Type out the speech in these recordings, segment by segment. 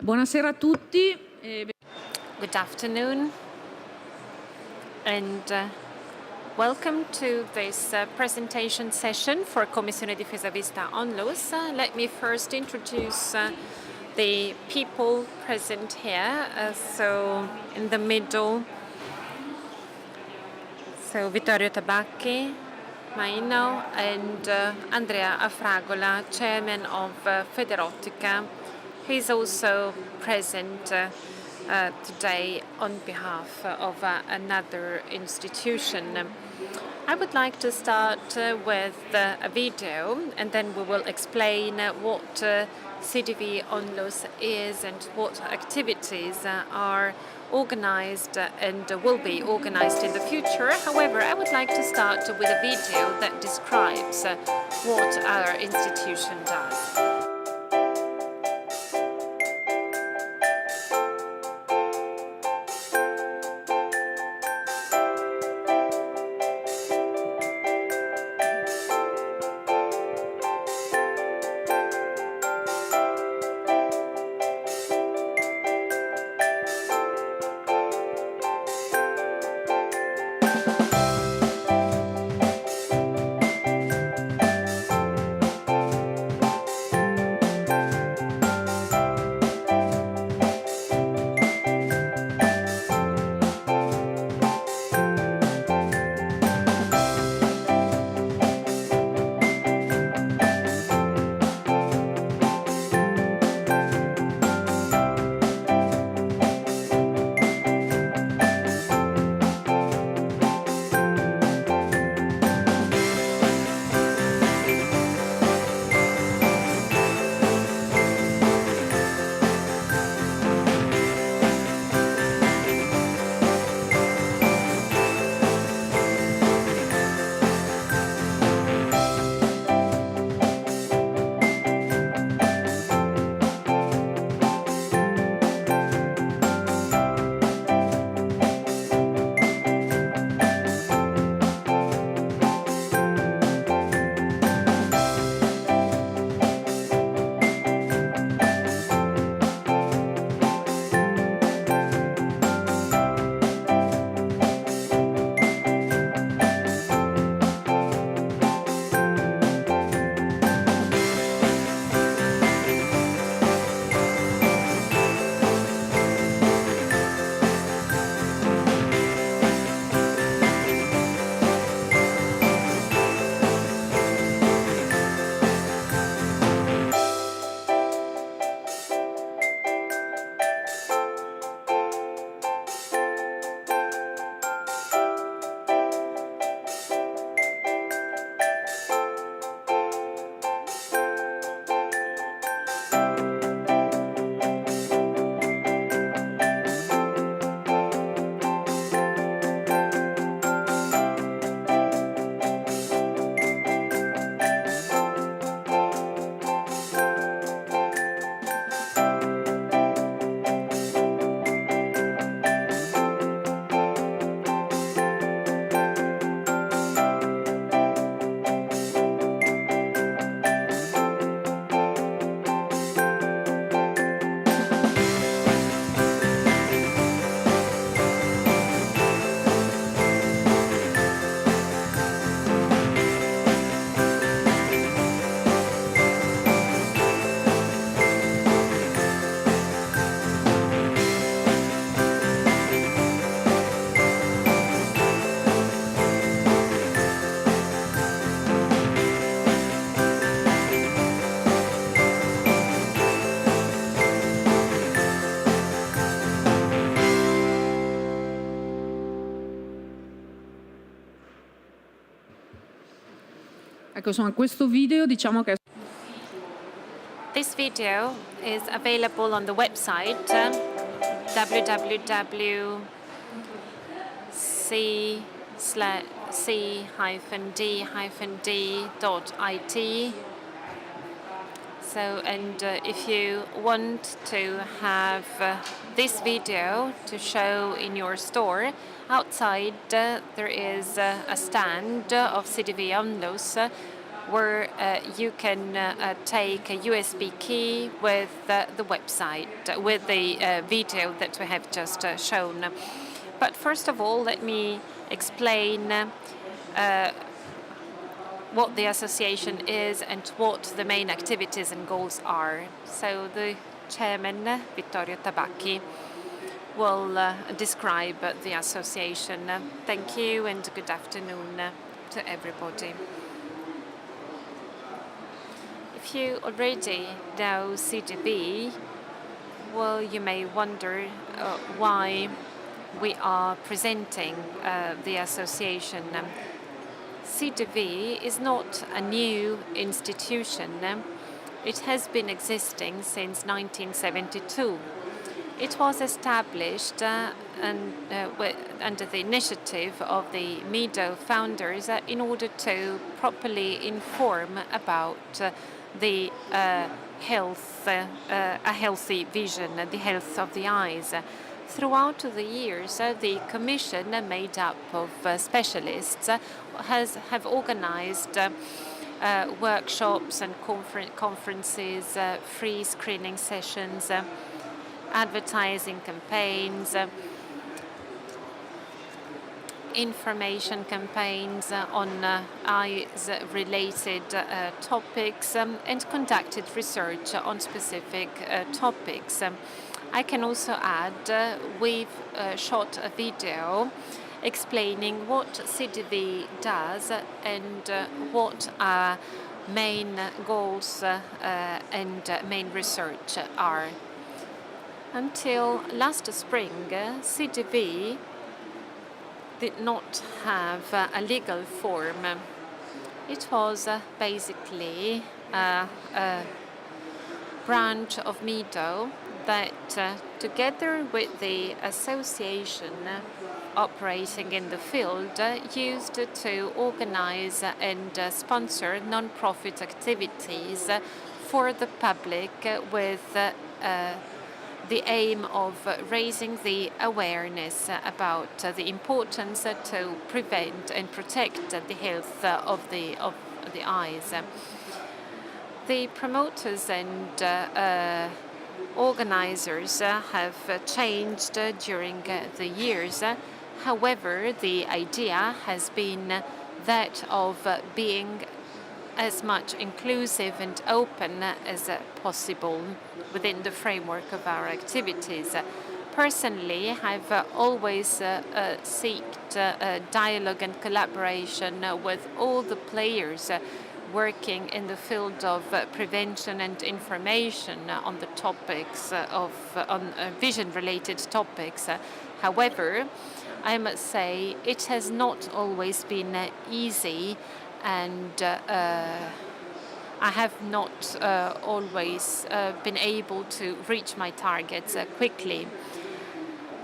Buonasera a tutti. Good afternoon, and welcome to this presentation session for Commissione Difesa Vista Onlus. Let me first introduce the people present here. So in the middle, Vittorio Tabacchi, Maino, and Andrea Afragola, chairman of Federottica. He's also present today on behalf of another institution. I would like to start with a video, and then we will explain what CDV Onlus is and what activities are organized and will be organized in the future. However, I would like to start with a video that describes what our institution does. Ecco, insomma, questo video diciamo che This video is available on the website www.c-d-d.it. So, and if you want to have this video to show in your store, outside there is a stand of CDV Onlus where you can take a USB key with the website, with the video that we have just shown. But first of all, let me explain what the association is and what the main activities and goals are. So the chairman, Vittorio Tabacchi, will describe the association. Thank you and good afternoon to everybody. If you already know CDV, well, you may wonder why we are presenting the association. CDV is not a new institution. It has been existing since 1972. It was established under the initiative of the MEDO founders in order to properly inform about the health, a healthy vision, the health of the eyes. Throughout the years, the Commission, made up of specialists, have organized workshops and conferences, free screening sessions, advertising campaigns, information campaigns on eyes-related topics, and conducted research on specific topics. I can also add we've shot a video explaining what CDV does and what our main goals and main research are. Until last spring, CDV did not have a legal form. It was basically a branch of MEDO that, together with the association operating in the field, used to organize and sponsor non-profit activities for the public with the aim of raising the awareness about the importance to prevent and protect the health of the eyes. The promoters and organizers have changed during the years. However, the idea has been that of being as much inclusive and open as possible within the framework of our activities. Personally, I've always sought dialogue and collaboration with all the players working in the field of prevention and information on the topics on vision-related topics. However, I must say it has not always been easy, and I have not always been able to reach my targets quickly.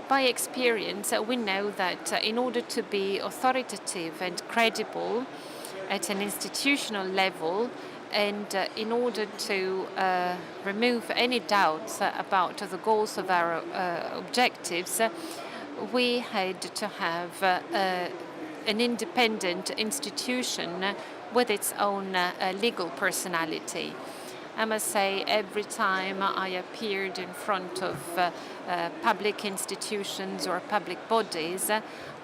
By experience, we know that in order to be authoritative and credible at an institutional level, and in order to remove any doubts about the goals of our objectives, we had to have an independent institution with its own legal personality. I must say, every time I appeared in front of public institutions or public bodies,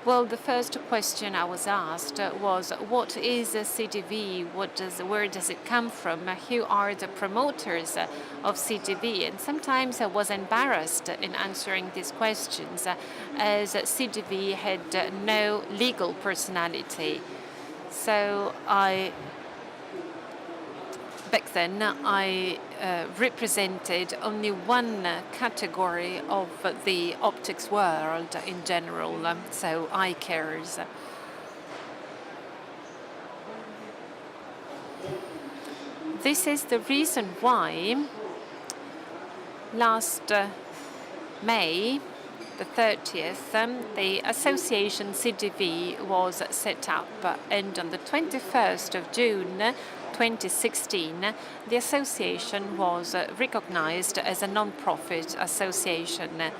well, the first question I was asked was, what is CDV? Where does it come from? Who are the promoters of CDV? And sometimes I was embarrassed in answering these questions, as CDV had no legal personality. So back then, I represented only one category of the optics world in general, so eye carers. This is the reason why last May the 30th, the association CDV was set up, and on the 21st of June 2016, the association was recognized as a non-profit association.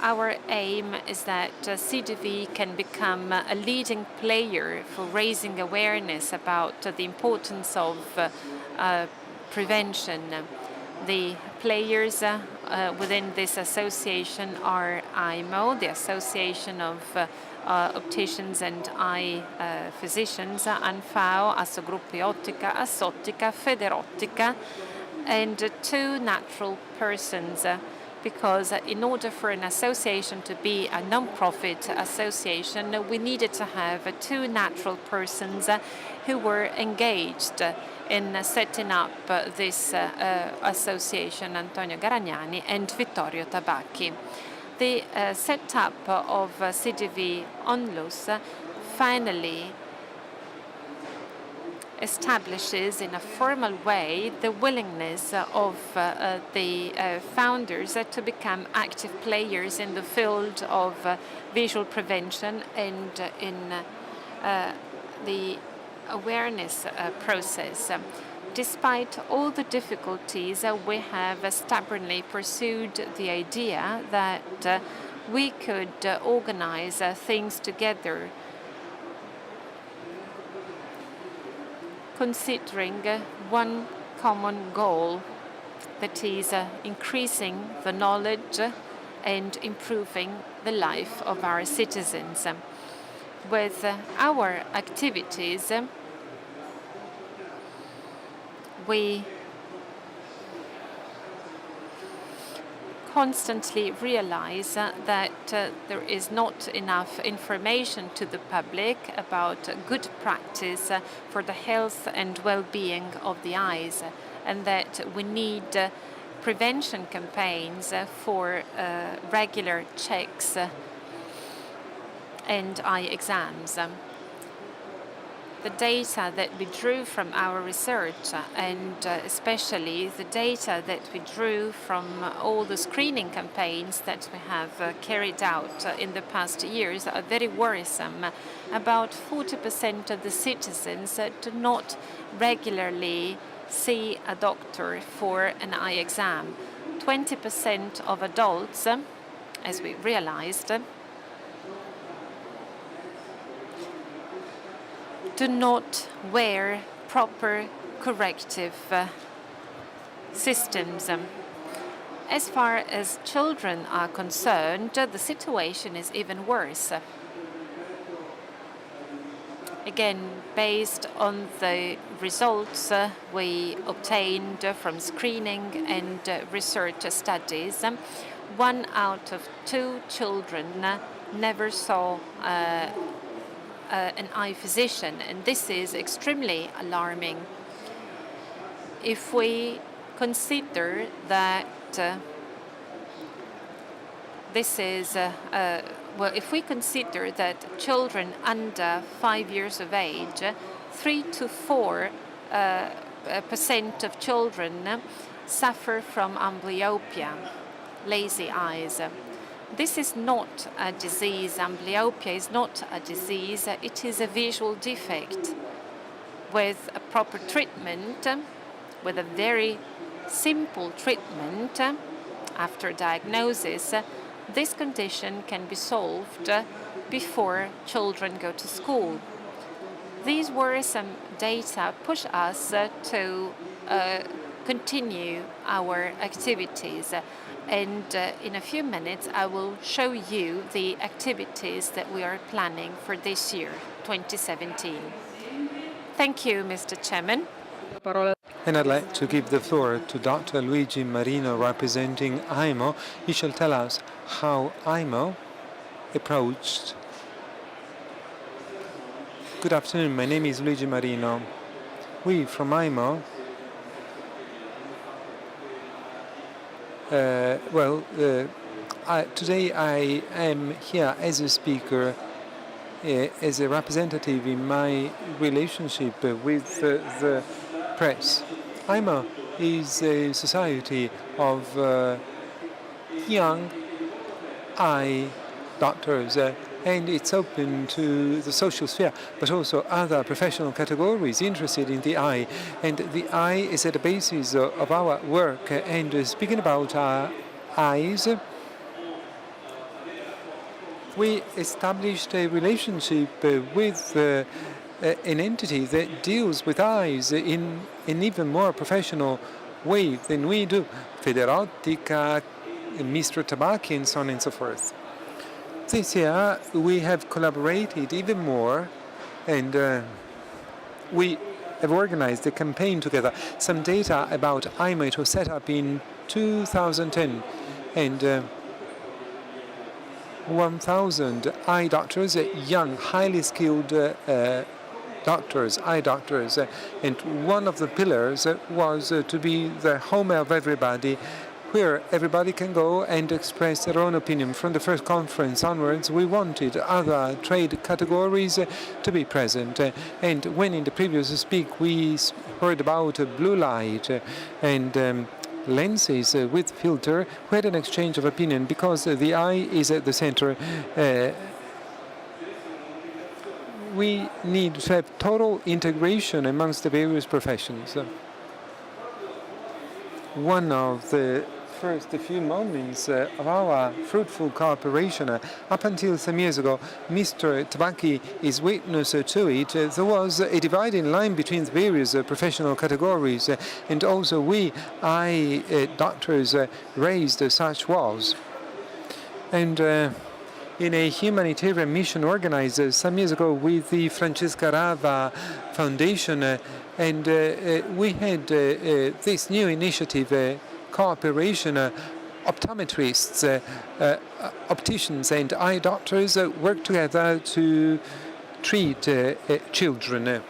Our aim is that CDV can become a leading player for raising awareness about the importance of prevention. The players within this association are IMO, the Association of Opticians and Eye Physicians, ANFAO, Assogruppi Ottica, Assottica, Federottica, and two natural persons, because in order for an association to be a non-profit association, we needed to have two natural persons who were engaged in setting up this association, Antonio Garagnani and Vittorio Tabacchi. The setup of CDV Onlus finally establishes in a formal way the willingness of the founders to become active players in the field of visual prevention and in the awareness process. Despite all the difficulties, we have stubbornly pursued the idea that we could organize things together, considering one common goal, that is increasing the knowledge and improving the life of our citizens. With our activities, we constantly realize that there is not enough information to the public about good practice for the health and well-being of the eyes, and that we need prevention campaigns for regular checks and eye exams. The data that we drew from our research, and especially the data that we drew from all the screening campaigns that we have carried out in the past years, are very worrisome. About 40% of the citizens do not regularly see a doctor for an eye exam. 20% of adults, as we realized, do not wear proper corrective systems. As far as children are concerned, the situation is even worse. Again, based on the results we obtained from screening and research studies, 1 out of 2 children never saw an eye physician, and this is extremely alarming. If we consider that if we consider that children under 5 years of age, 3 to 4% of children suffer from amblyopia, lazy eyes. This is not a disease. Amblyopia is not a disease. It is a visual defect. With a proper treatment, with a very simple treatment after diagnosis, this condition can be solved before children go to school. These worrisome data push us to continue our activities. And in a few minutes, I will show you the activities that we are planning for this year, 2017. Thank you, Mr. Chairman. And I'd like to give the floor to Dr. Luigi Marino, representing IMO. He shall tell us how IMO approached. Good afternoon, my name is Luigi Marino. We from IMO today I am here as a speaker, as a representative in my relationship with the press. IMO is a society of young eye doctors, and it's open to the social sphere, but also other professional categories interested in the eye. And the eye is at the basis of our work. And speaking about our eyes, we established a relationship with an entity that deals with eyes in an even more professional way than we do. Federottica, Mr. Tabacchi, and so on and so forth. This year we have collaborated even more, and we have organized a campaign together. Some data about IMIT was set up in 2010, and 1,000 eye doctors, young, highly skilled doctors, eye doctors, and one of the pillars was to be the home of everybody, where everybody can go and express their own opinion. From the first conference onwards, we wanted other trade categories to be present. And when in the previous speak we heard about blue light and lenses with filter, we had an exchange of opinion because the eye is at the center. We need to have total integration amongst the various professions. One of the first few moments of our fruitful cooperation, up until some years ago, Mr. Tabacchi is witness to it. There was a dividing line between the various professional categories, and also we, eye doctors, raised such walls. And in a humanitarian mission organized some years ago with the Francesca Rava Foundation, and we had this new initiative, cooperation. Optometrists, opticians and eye doctors work together to treat children.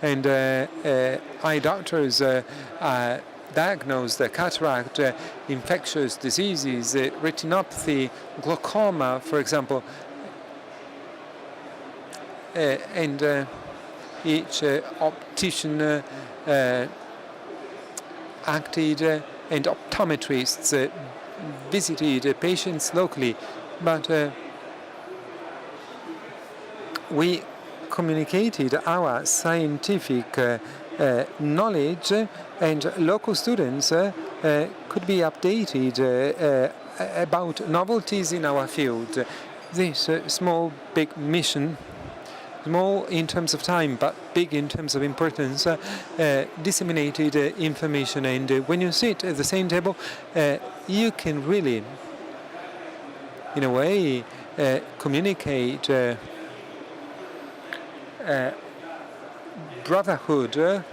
And eye doctors diagnose the cataract, infectious diseases, retinopathy, glaucoma, for example. And each optician acted, and optometrists visited patients locally. But we communicated our scientific knowledge, and local students could be updated about novelties in our field. This small, big mission, small in terms of time, but big in terms of importance, disseminated information. And when you sit at the same table, you can really, in a way, communicate brotherhood,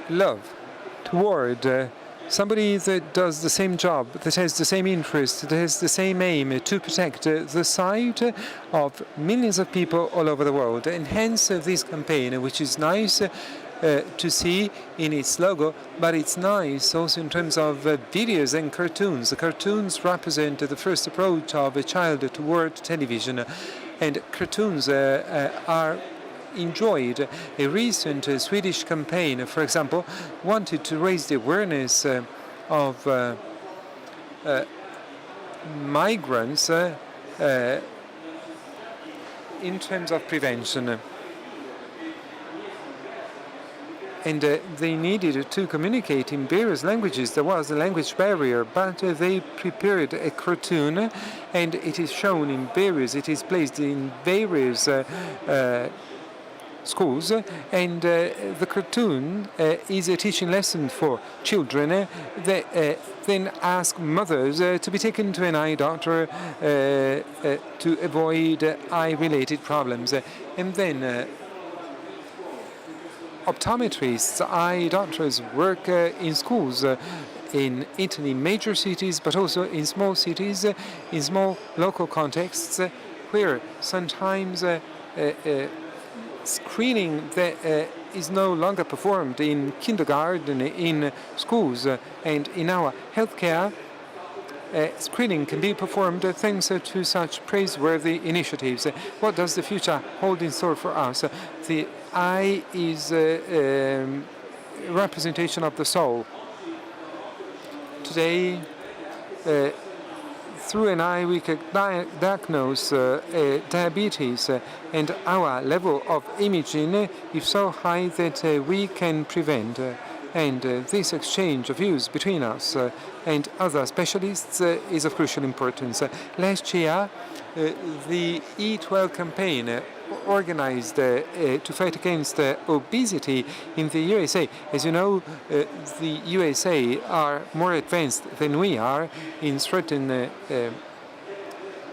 love toward somebody that does the same job, that has the same interest, that has the same aim to protect the sight of millions of people all over the world. And hence this campaign, which is nice to see in its logo, but it's nice also in terms of videos and cartoons. The cartoons represent the first approach of a child toward television, and cartoons are enjoyed. A recent Swedish campaign, for example, wanted to raise the awareness of migrants in terms of prevention. And they needed to communicate in various languages. There was a language barrier, but they prepared a cartoon, and it is shown in various, it is placed in various schools, and the cartoon is a teaching lesson for children that then ask mothers to be taken to an eye doctor to avoid eye-related problems. And then optometrists, eye doctors work in schools in Italy, major cities, but also in small cities, in small local contexts, where sometimes screening that is no longer performed in kindergarten, in schools, and in our healthcare. Screening can be performed thanks to such praiseworthy initiatives. What does the future hold in store for us? The eye is a representation of the soul. Today, through an eye we can diagnose diabetes, and our level of imaging is so high that we can prevent And this exchange of views between us and other specialists is of crucial importance. Last year, the Eat Well campaign organized to fight against obesity in the USA. As you know, the USA are more advanced than we are in certain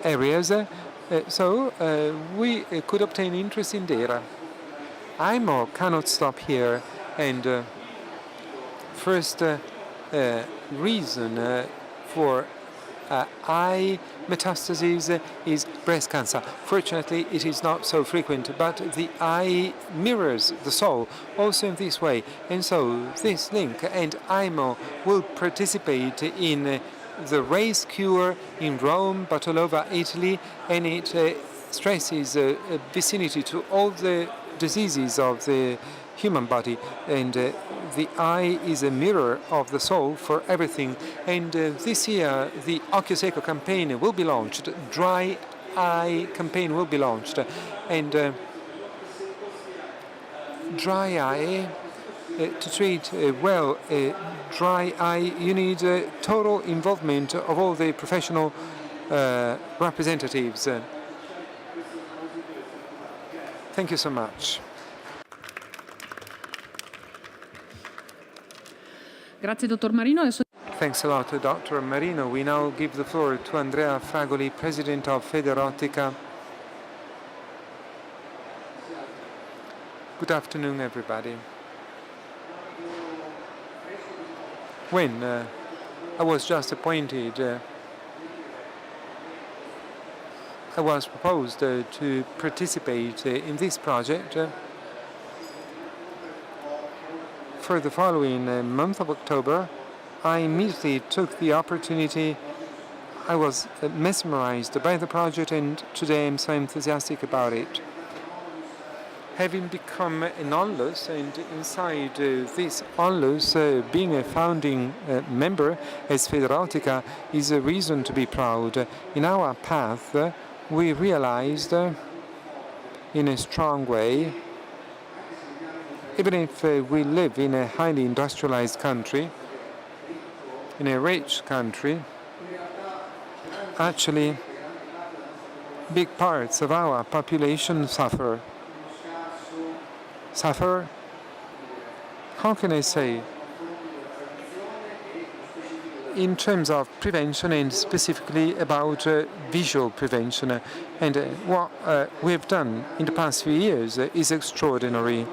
areas, so we could obtain interesting data. IMO cannot stop here, and first reason for eye metastases is breast cancer. Fortunately, it is not so frequent, but the eye mirrors the soul also in this way. And so this link, and IMO will participate in the race cure in Rome, but all over Italy, and it stresses vicinity to all the diseases of the human body, and the eye is a mirror of the soul for everything. And this year the Occhio Secco campaign will be launched, dry eye campaign will be launched, and dry eye, to treat well dry eye, you need total involvement of all the professional representatives. Thank you so much. Grazie, dottor Marino. Adesso... Thanks a lot, Dr. Marino. We now give the floor to Andrea Fragoli, President of Federotica. Good afternoon, everybody. When I was just appointed, I was proposed to participate in this project. For the following month of October, I immediately took the opportunity. I was mesmerized by the project, and today I'm so enthusiastic about it. Having become an onlus, and inside this onlus, being a founding member as Federotica is a reason to be proud. In our path, we realized in a strong way, even if we live in a highly industrialized country, in a rich country, actually big parts of our population suffer. How can I say? In terms of prevention, and specifically about visual prevention. And what we have done in the past few years is extraordinary.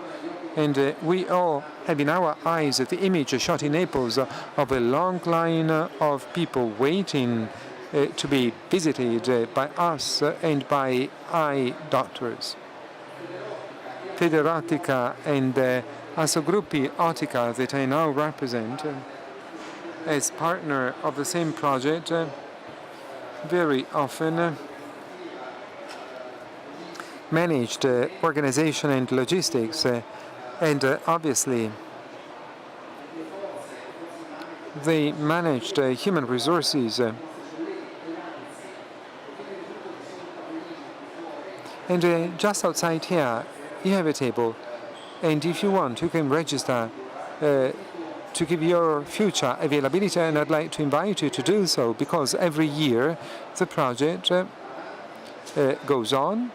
And we all have in our eyes the image shot in Naples of a long line of people waiting to be visited by us and by eye doctors. Federotica and Assogruppi Ottica, that I now represent as partner of the same project, very often managed organization and logistics, and obviously they managed human resources. And just outside here, you have a table, and if you want, you can register to give your future availability, and I'd like to invite you to do so, because every year the project goes on,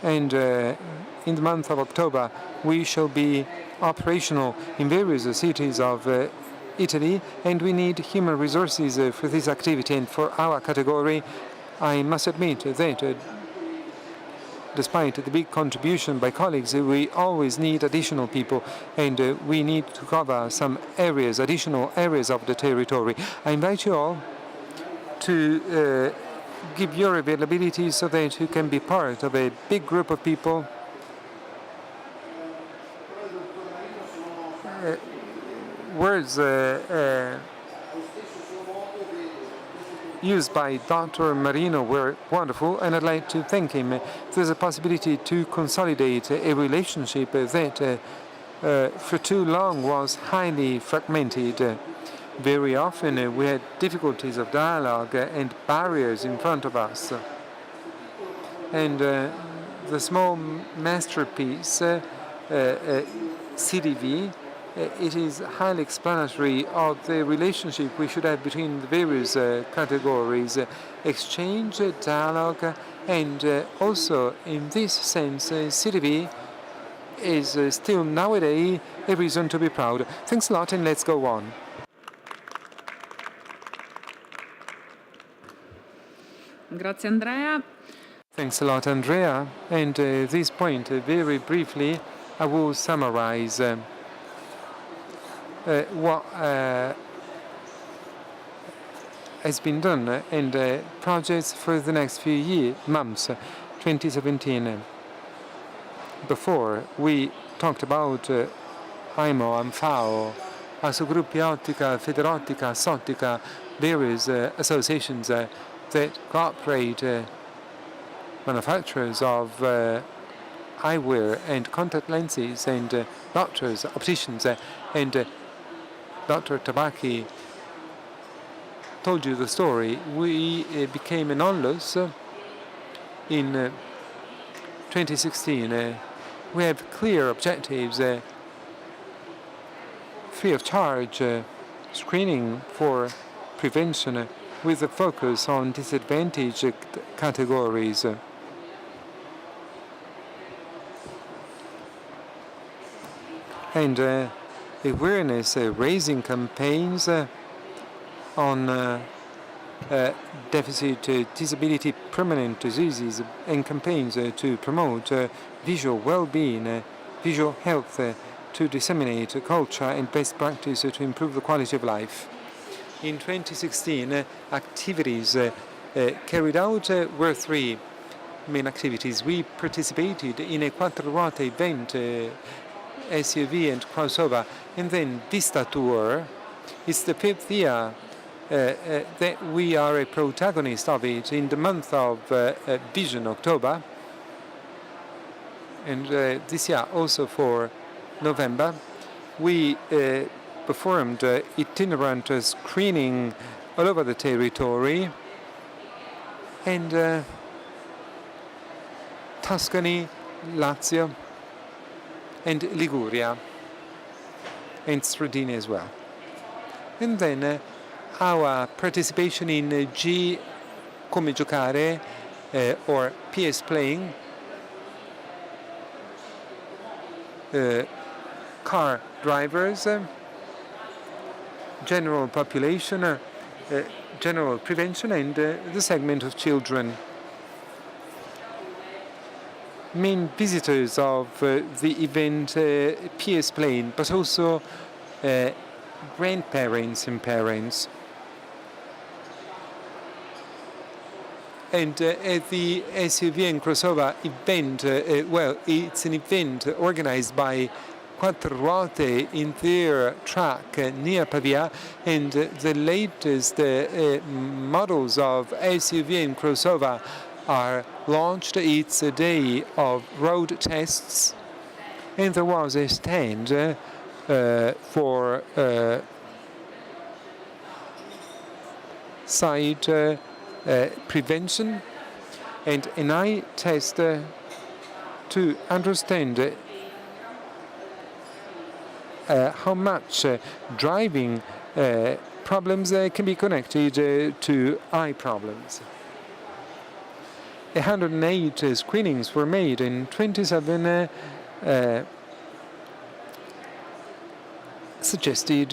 and in the month of October we shall be operational in various cities of Italy, and we need human resources for this activity. And for our category, I must admit that despite the big contribution by colleagues, we always need additional people, and we need to cover some areas, additional areas of the territory. I invite you all to give your availability so that you can be part of a big group of people. Words used by Dr. Marino were wonderful, and I'd like to thank him. There's a possibility to consolidate a relationship that for too long was highly fragmented. Very often we had difficulties of dialogue and barriers in front of us. And the small masterpiece, CDV, it is highly explanatory of the relationship we should have between the various categories, exchange, dialogue, and also in this sense, CDV is still nowadays a reason to be proud. Thanks a lot, and let's go on. Grazie Andrea. Thanks a lot, Andrea. And this point, very briefly, I will summarize what has been done and projects for the next few months, 2017. Before, we talked about IMO, ANFAO, Assogruppi Ottica, Federottica, Sottica, various associations that cooperate manufacturers of eyewear and contact lenses and doctors, opticians, and Dr. Tabacchi told you the story. We became an onlus in 2016. We have clear objectives, free of charge screening for prevention with a focus on disadvantaged categories. And awareness raising campaigns on deficit disability permanent diseases and campaigns to promote visual well-being, visual health, to disseminate culture and best practice to improve the quality of life. In 2016, activities carried out were three main activities. We participated in a quattro ruote event, SUV and crossover, and then Vista Tour. It's the 5th year that we are a protagonist of it in the month of Vision, October, and this year also for November. We performed itinerant screening all over the territory, and Tuscany, Lazio, and Liguria, and Sardinia as well. And then our participation in G come giocare or PS playing, car drivers, general population, general prevention, and the segment of children. Main visitors of the event, PS playing, but also grandparents and parents. And at the SUV and crossover event, well, it's an event organized by Quattro Ruote in their track near Pavia, and the latest models of SUV and crossover are launched. It's a day of road tests, and there was a stand for sight prevention and an eye test to understand how much driving problems can be connected to eye problems. 108 screenings were made and 27 suggested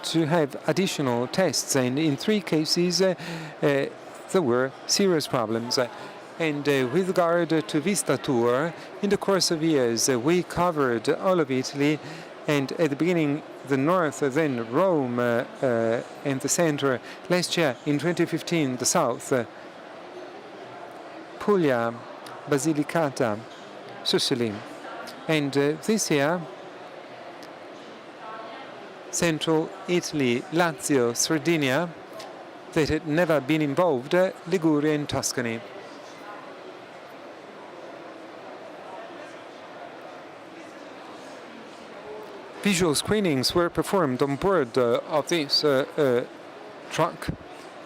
to have additional tests, and in 3 cases there were serious problems. And with regard to Vista Tour, in the course of years we covered all of Italy, and at the beginning the north, then Rome and the center. Last year, in 2015, the south, Puglia, Basilicata, Sicily, and this year central Italy, Lazio, Sardinia, that had never been involved, Liguria and Tuscany. Visual screenings were performed on board of this truck,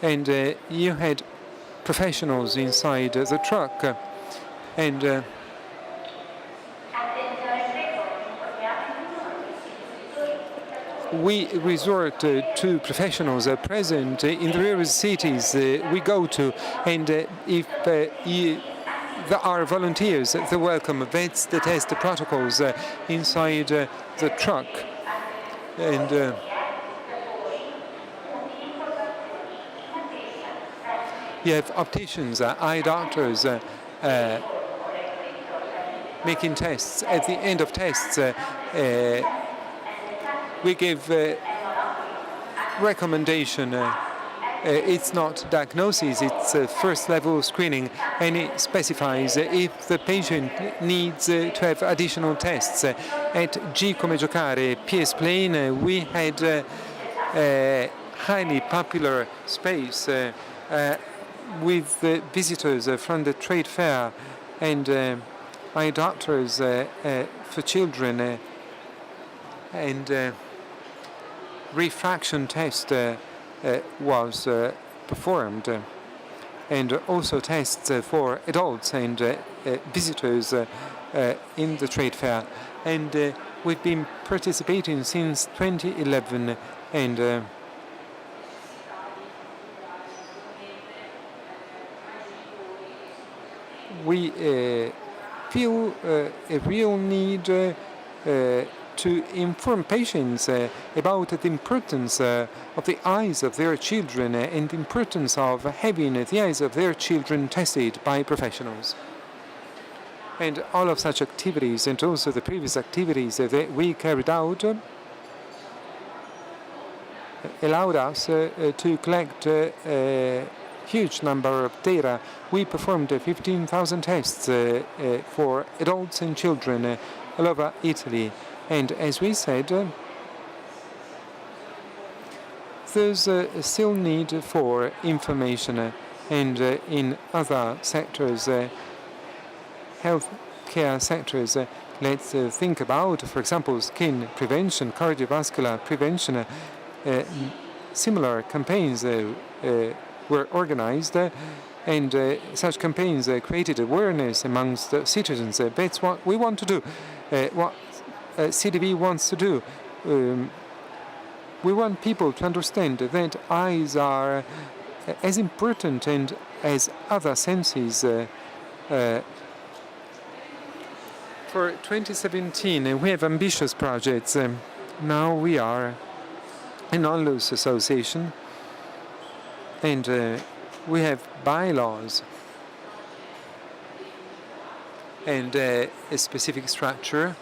and you had professionals inside the truck, and we resort to professionals present in the various cities we go to, and if there are volunteers, the welcome vets, the test protocols inside the truck, and you have opticians, eye doctors making tests. At the end of tests, we give recommendation. It's not diagnosis, it's first level screening, and it specifies if the patient needs to have additional tests. At G Come Giocare, PS Plane, we had a highly popular space with visitors from the trade fair and eye doctors for children, and refraction test was performed, and also tests for adults and visitors in the trade fair. And we've been participating since 2011, and we feel a real need to inform patients about the importance of the eyes of their children and the importance of having the eyes of their children tested by professionals. And all of such activities, and also the previous activities that we carried out, allowed us to collect a huge number of data. We performed 15,000 tests for adults and children all over Italy. And as we said, there's still need for information, and in other sectors, healthcare sectors, let's think about, for example, skin prevention, cardiovascular prevention. Similar campaigns were organized, and such campaigns created awareness amongst citizens. That's what we want to do. What CDV wants to do. We want people to understand that eyes are as important and as other senses. For 2017, we have ambitious projects. Now we are an onloose association, and we have bylaws and a specific structure.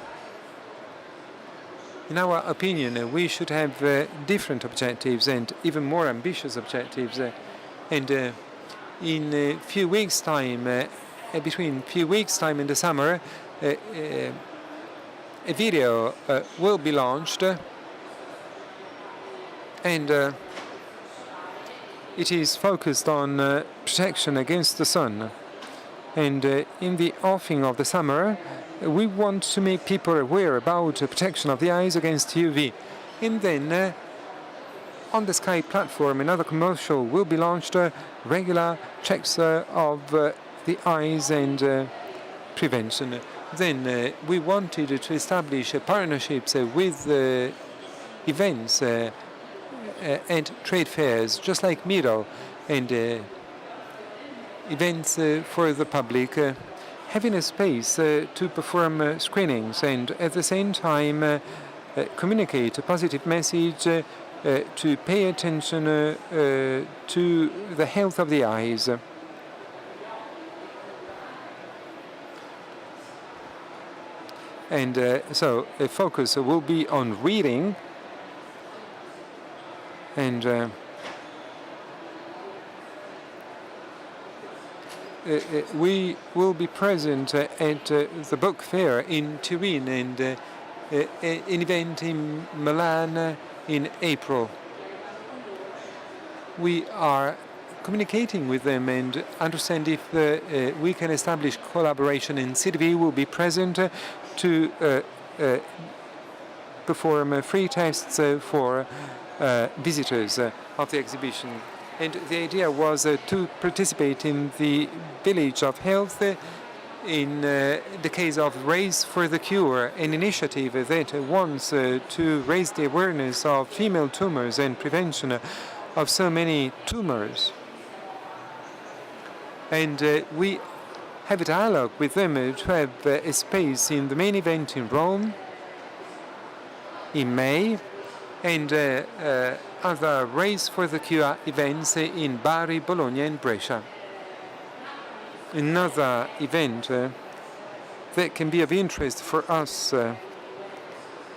In our opinion, we should have different objectives and even more ambitious objectives. And in a few weeks' time, between few weeks' time in the summer, a video will be launched, and it is focused on protection against the sun. And in the offing of the summer, we want to make people aware about protection of the eyes against UV. And then on the Sky platform, another commercial will be launched, regular checks of the eyes and prevention. Then we wanted to establish partnerships with events and trade fairs, just like Miro, and events for the public, having a space to perform screenings, and at the same time communicate a positive message to pay attention to the health of the eyes. And so a focus will be on reading, and we will be present at the book fair in Turin, and an event in Milan in April. We are communicating with them and understand if we can establish collaboration, and CDV will be present to perform free tests for visitors of the exhibition. And the idea was to participate in the Village of Health in the case of Race for the Cure, an initiative that wants to raise the awareness of female tumors and prevention of so many tumors. And we have a dialogue with them to have a space in the main event in Rome in May, and other Race for the Cure events in Bari, Bologna and Brescia. Another event that can be of interest for us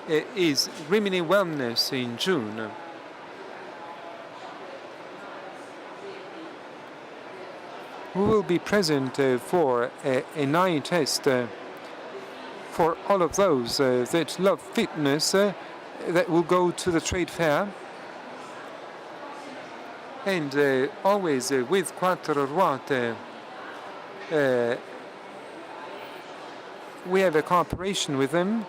is Rimini Wellness in June. We will be present for an eye test for all of those that love fitness that will go to the trade fair. And always with Quattro Ruote, we have a cooperation with them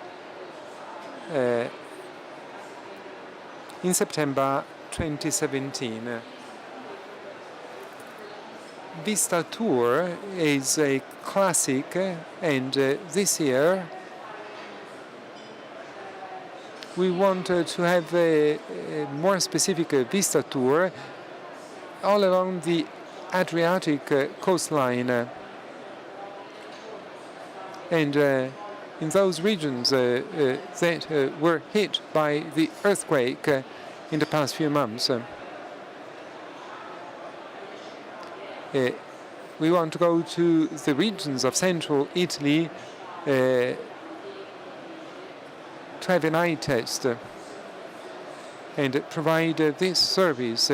in September 2017. Vista Tour is a classic, and this year we want to have a more specific Vista Tour all along the Adriatic coastline, and in those regions that were hit by the earthquake in the past few months. We want to go to the regions of central Italy to have an eye test and provide this service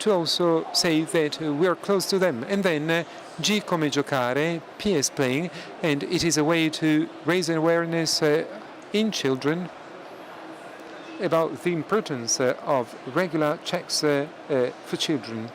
to also say that we're close to them. And then G come giocare, PS playing, and it is a way to raise awareness in children about the importance of regular checks for children.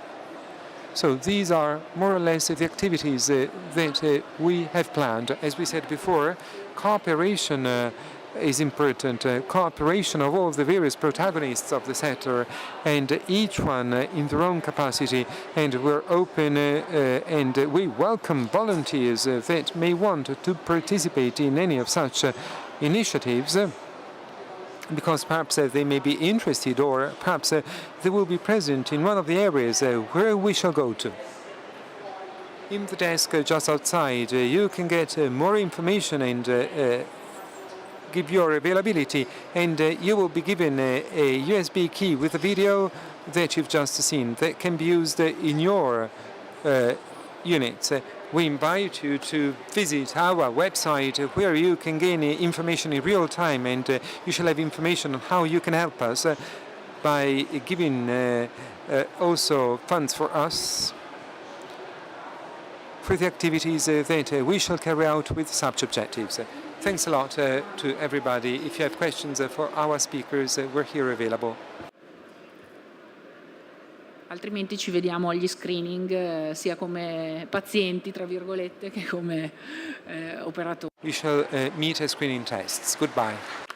So these are more or less the activities that we have planned. As we said before, cooperation is important, cooperation of all the various protagonists of the sector, and each one in their own capacity. And we're open and we welcome volunteers that may want to participate in any of such initiatives, because perhaps they may be interested, or perhaps they will be present in one of the areas where we shall go to. In the desk just outside, you can get more information and give your availability, and you will be given a USB key with a video that you've just seen that can be used in your units. We invite you to visit our website where you can gain information in real time, and you shall have information on how you can help us by giving also funds for us for the activities that we shall carry out with such objectives. Thanks a lot to everybody. If you have questions for our speakers, we're here available. Altrimenti ci vediamo agli screening sia come pazienti, tra virgolette, che come operatori. We shall meet at screening tests. Goodbye.